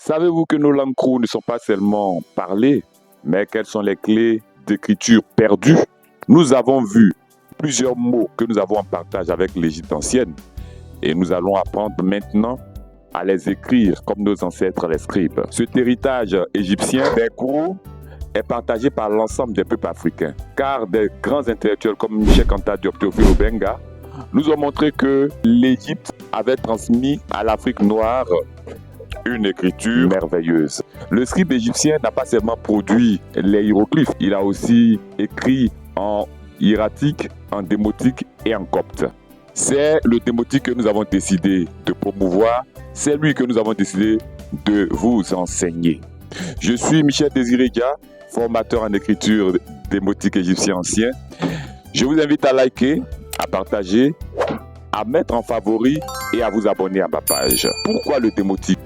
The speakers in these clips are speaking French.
Savez-vous que nos langues crew ne sont pas seulement parlées, mais qu'elles sont les clés d'écriture perdues? Nous avons vu plusieurs mots que nous avons en partage avec l'Égypte ancienne et nous allons apprendre maintenant à les écrire comme nos ancêtres les scribes. Cet héritage égyptien des crews est partagé par l'ensemble des peuples africains, car des grands intellectuels comme Cheikh Anta Diop, Théophile Obenga nous ont montré que l'Égypte avait transmis à l'Afrique noire une écriture merveilleuse. Le scribe égyptien n'a pas seulement produit les hiéroglyphes, il a aussi écrit en hiératique, en démotique et en copte. C'est le démotique que nous avons décidé de promouvoir, c'est lui que nous avons décidé de vous enseigner. Je suis Michel Désiré Dia, formateur en écriture démotique égyptien ancien. Je vous invite à liker, à partager, à mettre en favori et à vous abonner à ma page. Pourquoi le démotique?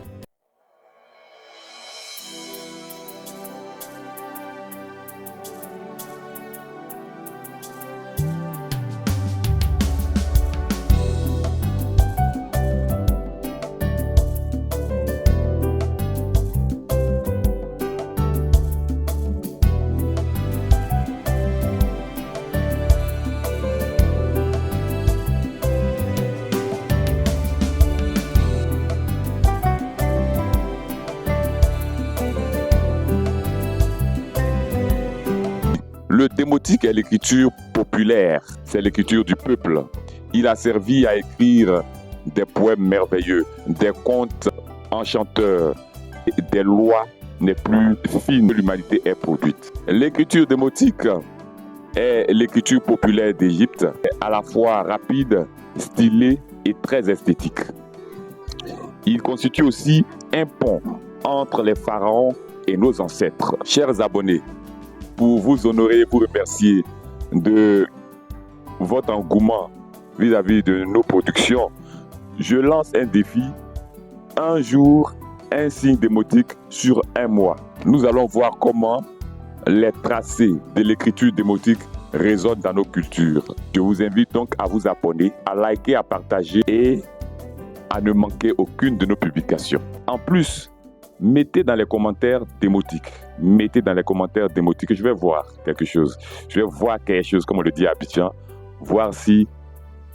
Le démotique est l'écriture populaire, c'est l'écriture du peuple. Il a servi à écrire des poèmes merveilleux, des contes enchanteurs, des lois les plus fines que l'humanité ait produites. L'écriture démotique est l'écriture populaire d'Égypte, à la fois rapide, stylée et très esthétique. Il constitue aussi un pont entre les pharaons et nos ancêtres. Chers abonnés, pour vous honorer et vous remercier de votre engouement vis-à-vis de nos productions, je lance un défi. Un jour, un signe démotique sur un mois. Nous allons voir comment les tracés de l'écriture démotique résonnent dans nos cultures. Je vous invite donc à vous abonner, à liker, à partager et à ne manquer aucune de nos publications. En plus, mettez dans les commentaires démotiques. Mettez dans les commentaires démotiques. Je vais voir quelque chose. Je vais voir quelque chose, comme on le dit à Abidjan. Voir si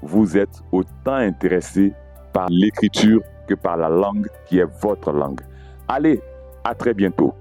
vous êtes autant intéressé par l'écriture que par la langue qui est votre langue. Allez, à très bientôt.